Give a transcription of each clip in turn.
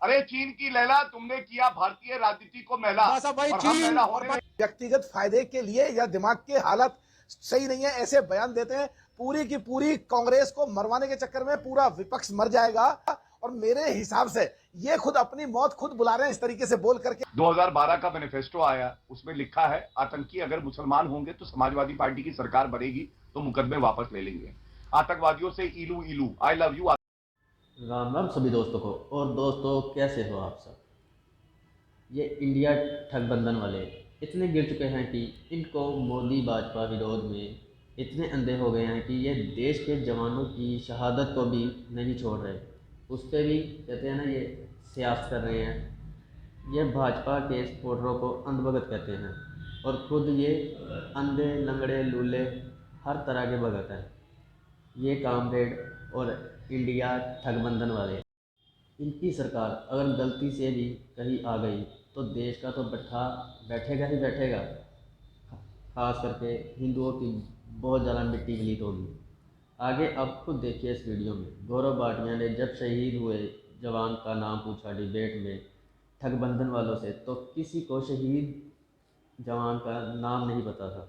अरे चीन की लैला, तुमने किया भारतीय राजनीति को मैला। बस अब भाई और हम मैला हो रहे हैं। व्यक्तिगत फायदे के लिए या दिमाग की हालत सही नहीं है ऐसे बयान देते हैं। पूरी की पूरी कांग्रेस को मरवाने के चक्कर में पूरा विपक्ष मर जाएगा। और मेरे हिसाब से ये खुद अपनी मौत खुद बुला रहे हैं इस तरीके से बोल करके। 2012 का मैनिफेस्टो आया, उसमें लिखा है आतंकी अगर मुसलमान होंगे तो समाजवादी पार्टी की सरकार बनेगी तो मुकदमे वापस ले लेंगे। आतंकवादियों से इलू इलू, I love you. Ram Ram सभी दोस्तों को। और दोस्तों कैसे हो आप सब। ये इंडिया ठगबंधन वाले इतने गिर चुके हैं कि इनको मोदी भाजपा विरोध में इतने अंधे हो गए हैं कि ये देश के जवानों की शहादत को भी नहीं छोड़ रहे। उस पर भी कहते हैं ना ये सियासत कर रहे हैं। ये भाजपा के सपोर्टरों को अंधभगत कहते हैं और खुद ये अंधे लंगड़े लूले हर तरह के भगत हैं। ये कामरेड और इंडिया ठगबंधन वाले, इनकी सरकार अगर गलती से भी कहीं आ गई तो देश का तो बैठेगा ही बैठेगा। खास करके हिंदुओं की बहुत ज़्यादा मिट्टी गलीत होगी। आगे अब खुद देखिए इस वीडियो में। गौरव भाटिया ने जब शहीद हुए जवान का नाम पूछा डिबेट में ठगबंधन वालों से, तो किसी को शहीद जवान का नाम नहीं पता था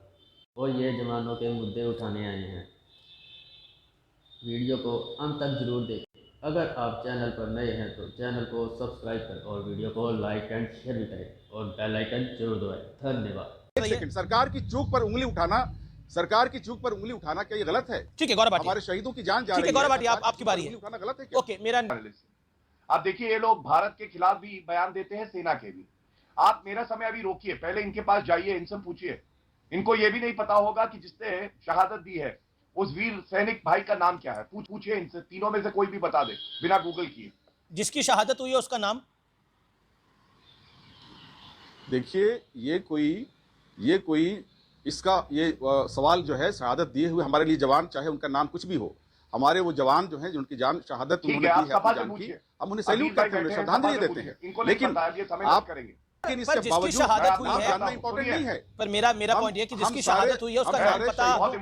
और ये जवानों के मुद्दे उठाने आए हैं। वीडियो को अंत तक जरूर देखें। अगर आप चैनल पर नए हैं तो चैनल को सब्सक्राइब करें और वीडियो को लाइक एंड शेयर भी करें और बेल आइकन जरूर दबाएं। धन्यवाद। एक सेकंड, सरकार की चूक पर उंगली उठाना, सरकार की चूक पर उंगली उठाना क्या ये गलत है? ठीक है गौरव भाटिया, हमारे शहीदों की जान जा रही है। ठीक है गौरव भाटिया, आपकी बारी है। उठाना गलत है क्या? ओके मेरा आप देखिए, ये लोग भारत के खिलाफ भी बयान देते हैं, सेना के भी। आप मेरा समय अभी रोकिए, पहले इनके पास जाइए, इनसे पूछिए। इनको ये भी नहीं पता होगा कि जिसने शहादत दी है उस वीर सैनिक भाई का नाम क्या है। पूछिए इनसे, तीनों में से कोई भी बता दे बिना गूगल किए। जिसकी शहादत हुई है उसका नाम। देखिए, ये कोई इसका ये सवाल जो है, शहादत दिए हुए हमारे लिए जवान, चाहे उनका नाम कुछ भी हो, हमारे वो जवान जो हैं जिनकी जान शहादत उन्होंने दी है अपनी जान की, हम उन्हें सैल्यूट करते हैं, उन्हें श्रद्धांजलि देते हैं। लेकिन आप करेंगे, लेकिन पर इसके जिसकी बावजूद शहादत हुई नाम है, जानना इंपॉर्टेंट नहीं है। पर मेरा पॉइंट ये कि जिसकी शहादत हुई है उसका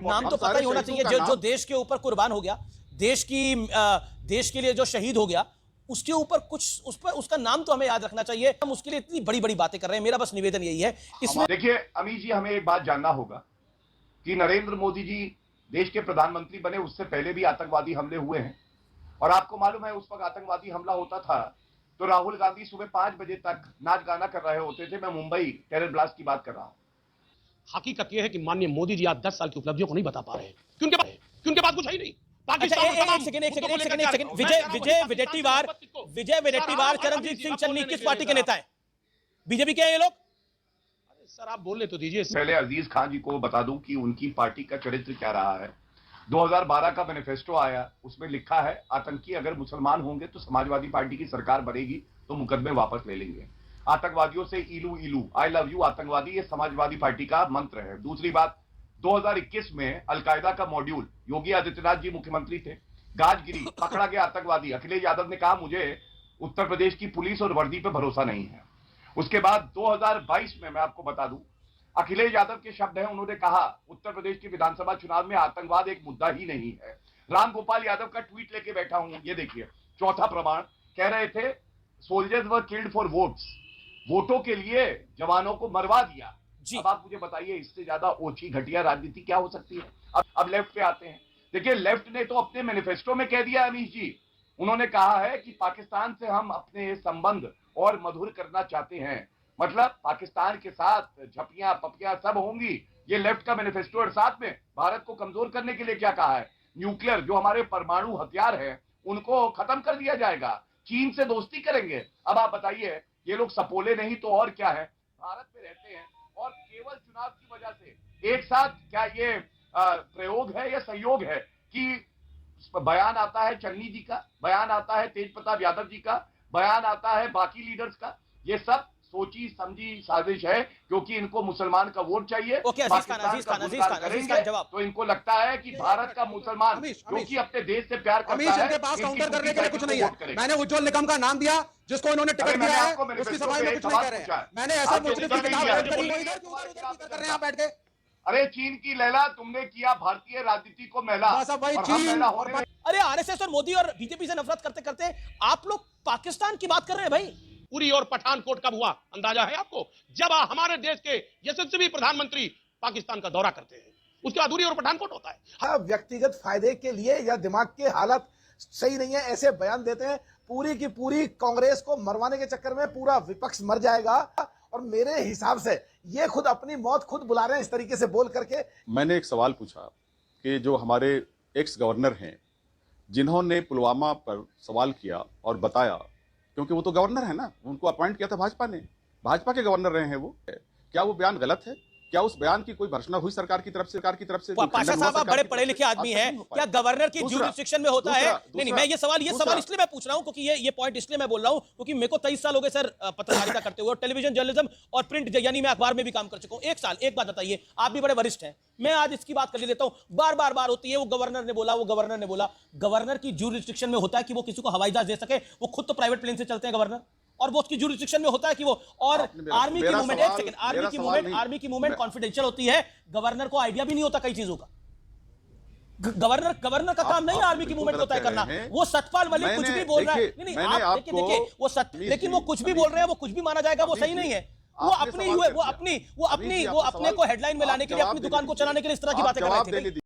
नाम तो पता ही होना चाहिए। जो देश के ऊपर कुर्बान हो गया, देश के लिए जो शहीद हो गया, उसके ऊपर कुछ उसका नाम तो हमें याद रखना चाहिए। हम उसके लिए इतनी बड़ी बड़ी बातें कर रहे हैं। मेरा बस निवेदन यही है। इसमें देखिए अमीश जी, हमें एक बात जानना होगा कि नरेंद्र मोदी जी देश के प्रधानमंत्री बने, उससे पहले भी आतंकवादी हमले हुए हैं। और आपको मालूम है उस वक्त आतंकवादी हमला होता था तो राहुल गांधी सुबह 5 बजे तक नाच गाना कर रहे होते थे। मैं मुंबई टेरर ब्लास्ट की बात कर रहा हूं। हकीकत यह है कि माननीय मोदी जी आज 10 साल की उपलब्धियों को नहीं बता पा रहे हैं क्योंकि उनके पास कुछ है ही नहीं। अच्छा, एक सेकंड। विजय वडेट्टीवार चरणजीत सिंह चन्नी किस पार्टी के नेता है? बीजेपी के हैं ये लोग? सर आप बोलने तो दीजिए। पहले अजीज खान जी को बता दूं कि उनकी पार्टी का चरित्र क्या रहा है। 2012 का मैनिफेस्टो आया, उसमें लिखा है आतंकी अगर मुसलमान होंगे तो समाजवादी पार्टी की सरकार बनेगी तो मुकदमे वापस ले लेंगे। आतंकवादियों से इलू इलू, आई लव यू आतंकवादी, ये समाजवादी पार्टी का मंत्र है। दूसरी बात, 2021 में अलकायदा का मॉड्यूल, योगी आदित्यनाथ जी मुख्यमंत्री थे, गाजगिरी पकड़ा गया आतंकवादी। अखिलेश यादव ने कहा मुझे उत्तर प्रदेश की पुलिस और वर्दी पे भरोसा नहीं है। उसके बाद 2022 में मैं आपको बता दूं, अखिलेश यादव के शब्द हैं, उन्होंने कहा उत्तर प्रदेश के विधानसभा चुनाव में आतंकवाद एक मुद्दा ही नहीं है। राम गोपाल यादव का ट्वीट लेके बैठा हूं, ये देखिए, चौथा प्रमाण। कह रहे थे soldiers were killed for votes, वोटों के लिए जवानों को मरवा दिया। अब आप मुझे बताइए इससे ज्यादा ओछी घटिया राजनीति क्या हो सकती है। अब लेफ्ट पे आते हैं। देखिए लेफ्ट ने तो अपने मैनिफेस्टो में कह दिया अमीश जी, उन्होंने कहा है कि पाकिस्तान से हम अपने संबंध और मधुर करना चाहते हैं। मतलब पाकिस्तान के साथ झपियां पपियां सब होंगी। ये लेफ्ट का मैनिफेस्टो। और साथ में भारत को कमजोर करने के लिए क्या कहा है, न्यूक्लियर जो हमारे परमाणु हथियार है उनको खत्म कर दिया जाएगा, चीन से दोस्ती करेंगे। अब आप बताइए, ये लोग सपोले नहीं तो और क्या है, भारत में रहते हैं और केवल चुनाव की वजह से एक साथ, क्या ये प्रयोग है या संयोग है कि बयान आता है चन्नी जी का, बयान आता है तेज प्रताप यादव जी का, बयान आता है बाकी लीडर्स का। ये सब सोची समझी साजिश है क्योंकि इनको मुसलमान का वोट चाहिए। अजीज खान जवाब। तो इनको लगता है कि भारत का मुसलमान जो कि अपने देश से प्यार करता है, इनके पास काउंटर करने के लिए कुछ नहीं है। मैंने उज्जवल निकम का नाम दिया जिसको इन्होंने टिकट दिया है, उसकी सफाई में कुछ नहीं कह रहे हैं। मैंने ऐसा मुस्लिम की किताब कर रहे हैं बैठ के। अरे चीन की लैला, तुमने किया भारतीय राजनीति को मैला। बस अब भाई और हम मैला हो रहे हैं। अरे आरएसएस और मोदी और बीजेपी से नफरत करते करते आप लोग पाकिस्तान की बात कर रहे हैं भाई। उरी और पठानकोट कब हुआ अंदाजा है आपको? जब हमारे देश के यशस्वी प्रधानमंत्री पाकिस्तान का दौरा करते हैं, उसके बाद उरी और पठानकोट होता है। हाँ, व्यक्तिगत फायदे के लिए या दिमाग के हालत सही नहीं है ऐसे बयान देते हैं। पूरी की पूरी कांग्रेस को मरवाने के चक्कर में पूरा विपक्ष मर जाएगा। और मेरे हिसाब से ये खुद अपनी मौत खुद बुला रहे हैं इस तरीके से बोल करके। मैंने एक सवाल पूछा कि जो हमारे एक्स गवर्नर हैं जिन्होंने पुलवामा पर सवाल किया और बताया, क्योंकि वो तो गवर्नर है ना, उनको अपॉइंट किया था भाजपा ने, भाजपा के गवर्नर रहे हैं वो, क्या वो बयान गलत है? क्या उस बयान की कोई भर्त्सना हुई सरकार की तरफ से? पाशा साहब आप बड़े पढ़े लिखे आदमी हैं, क्या गवर्नर की ज्यूरिसडिक्शन में होता है? नहीं, मैं ये सवाल इसलिए मैं पूछ रहा हूं क्योंकि ये पॉइंट इसलिए मैं बोल रहा हूं क्योंकि मेरे को 23 साल हो गए सर पत्रकारिता करते हुए, और टेलीविजन जर्नलिज्म और प्रिंट, यानी मैं अखबार में भी काम कर चुका हूं 1 साल। एक बात बताइए, आप भी बड़े वरिष्ठ हैं, मैं आज इसकी बात कर लेता हूं, बार होती है वो गवर्नर ने बोला। गवर्नर की ज्यूरिसडिक्शन में होता है कि वो किसी को हवाई जहाज दे सके, वो खुद तो प्राइवेट प्लेन से चलते हैं गवर्नर, और वो उसकी ज्यूरिसडिक्शन में होता है कि वो, और आर्मी की मूवमेंट, एक सेकंड, आर्मी की मूवमेंट कॉन्फिडेंशियल होती है, गवर्नर को आइडिया भी नहीं होता कई चीजों का। गवर्नर का काम नहीं है आर्मी की मूवमेंट को तय करना। वो सतपाल मलिक कुछ भी बोल रहा है, नहीं आप देखिए वो लेकिन वो कुछ भी बोल रहे हैं, वो कुछ भी माना जाएगा, वो सही नहीं है। वो अपने को हेडलाइन में लाने के लिए, अपनी दुकान को चलाने के लिए इस तरह की बातें कर रहे थे।